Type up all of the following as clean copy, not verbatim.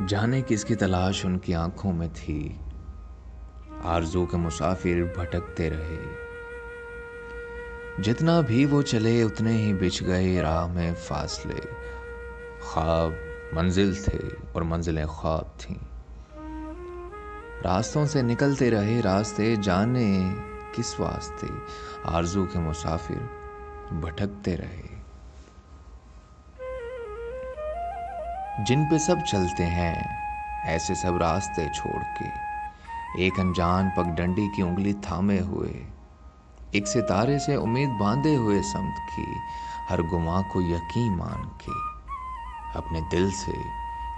जाने किसकी तलाश उनकी आंखों में थी। आरज़ू के मुसाफिर भटकते रहे। जितना भी वो चले उतने ही बिछ गए राह में फासले। ख्वाब मंजिल थे और मंजिलें ख्वाब थीं। रास्तों से निकलते रहे रास्ते, जाने किस वास्ते। आरज़ू के मुसाफिर भटकते रहे। जिन पे सब चलते हैं ऐसे सब रास्ते छोड़ के, एक अनजान पगडंडी की उंगली थामे हुए, एक सितारे से उम्मीद बांधे हुए समत की, हर गुमा को यकीन मान के, अपने दिल से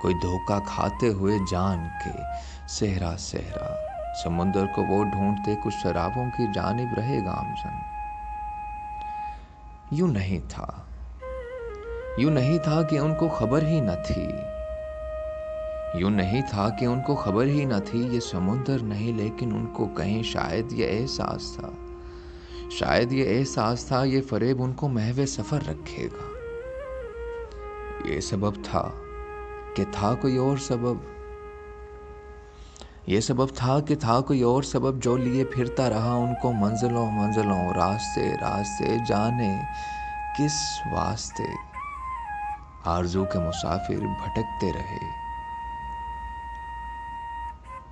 कोई धोखा खाते हुए जान के, सहरा सहरा समुंदर को वो ढूंढते कुछ शराबों की जानिब रहे गामजन। यूं नहीं था कि उनको खबर ही न थी। यूं नहीं था कि उनको खबर ही न थी, ये समुंदर नहीं लेकिन उनको कहीं शायद ये एहसास था। शायद ये एहसास था, ये फरेब उनको महवे सफर रखेगा। ये सबब था कि था कोई और सबब। ये सबब था कि था कोई और सबब जो लिए फिरता रहा उनको मंजिलों मंजिलों, रास्ते रास्ते, जाने किस वास्ते। आरज़ू के मुसाफिर भटकते रहे।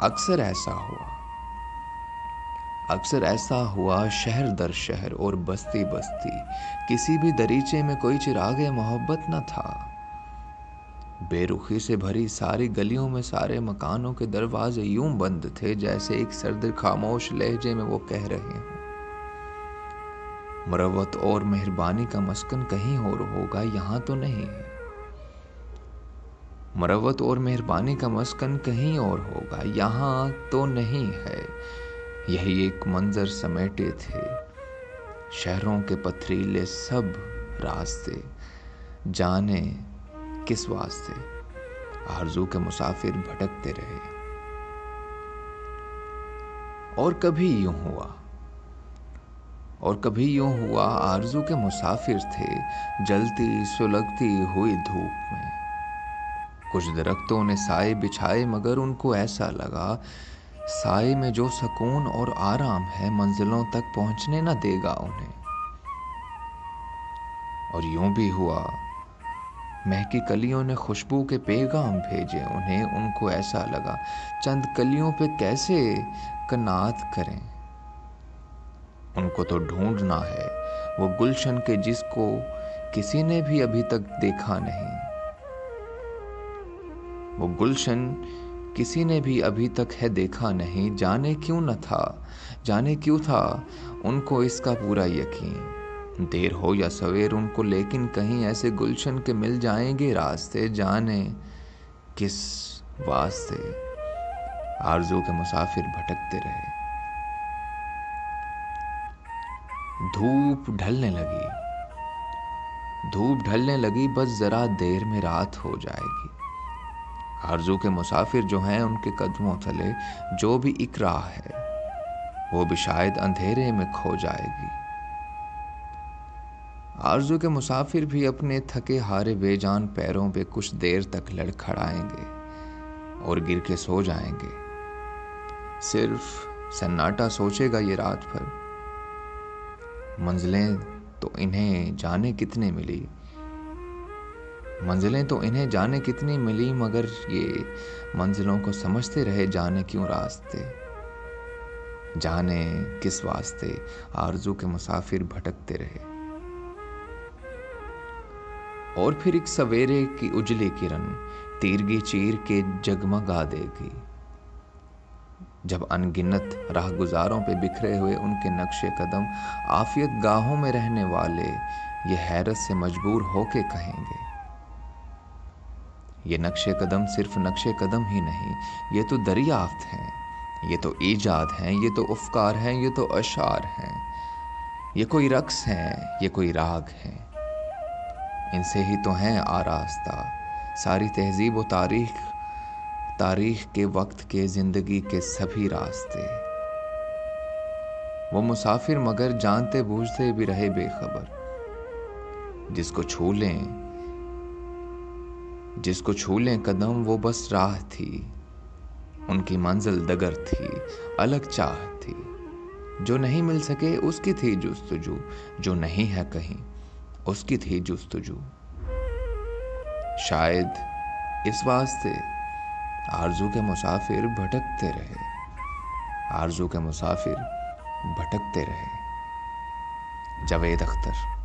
अक्सर ऐसा हुआ शहर दर शहर और बस्ती बस्ती, किसी भी दरीचे में कोई चिरागे मोहब्बत न था। बेरुखी से भरी सारी गलियों में सारे मकानों के दरवाजे यूं बंद थे जैसे एक सर्द खामोश लहजे में वो कह रहे हों, मरवत और मेहरबानी का मस्कन कहीं और होगा, यहाँ तो नहीं है। मरवत और मेहरबानी का मस्कन कहीं और होगा, यहाँ तो नहीं है। यही एक मंजर समेटे थे शहरों के पथरीले सब रास्ते, जाने किस वास्ते। आरज़ू के मुसाफिर भटकते रहे। और कभी यूं हुआ आरज़ू के मुसाफिर थे जलती सुलगती हुई धूप में। कुछ दरख्तों ने साए बिछाए मगर उनको ऐसा लगा साए में जो सुकून और आराम है मंजिलों तक पहुंचने न देगा उन्हें। और यूं भी हुआ महकी कलियों ने खुशबू के पैगाम भेजे उन्हें। उनको ऐसा लगा चंद कलियों पे कैसे कनात करें। उनको तो ढूंढना है वो गुलशन के जिसको किसी ने भी अभी तक देखा नहीं। वो गुलशन किसी ने भी अभी तक है देखा नहीं। जाने क्यों था उनको इसका पूरा यकीन। देर हो या सवेर उनको लेकिन कहीं ऐसे गुलशन के मिल जाएंगे रास्ते, जाने किस वास्ते। आरज़ू के मुसाफिर भटकते रहे। धूप ढलने लगी बस जरा देर में रात हो जाएगी। आरज़ू के मुसाफिर जो हैं उनके कदमों तले जो भी एक राह है वो भी शायद अंधेरे में खो जाएगी। आरज़ू के मुसाफिर भी अपने थके हारे बेजान पैरों पे कुछ देर तक लड़खड़ाएंगे और गिर के सो जाएंगे। सिर्फ सन्नाटा सोचेगा ये रात भर। मंजिलें तो इन्हें जाने कितनी मिली मगर ये मंजिलों को समझते रहे जाने क्यों रास्ते, जाने किस वास्ते। आरज़ू के मुसाफिर भटकते रहे। और फिर एक सवेरे की उजली किरण तीरगी चीर के जगमगा देगी जब अनगिनत राहगुजारों पे बिखरे हुए उनके नक्शे कदम आफियत गाहों में रहने वाले ये हैरत से मजबूर होके कहेंगे, ये नक्शे कदम सिर्फ नक्शे कदम ही नहीं, ये तो दरियाफ्त हैं, ये तो ईजाद हैं, ये तो अफकार हैं, ये तो अशार हैं, ये कोई रक्स हैं, ये कोई राग हैं। इनसे ही तो हैं आरास्ता सारी तहजीब व तारीख के वक्त के जिंदगी के सभी रास्ते। वो मुसाफिर मगर जानते बूझते भी रहे बेखबर, जिसको छू लें कदम वो बस राह थी, उनकी मंजिल दगर थी, अलग चाह थी। जो नहीं मिल सके उसकी थी जुस्तजू, जो नहीं है कहीं उसकी थी जुस्तजू। शायद इस वास्ते आरज़ू के मुसाफिर भटकते रहे, आरज़ू के मुसाफिर भटकते रहे। जावेद अख्तर।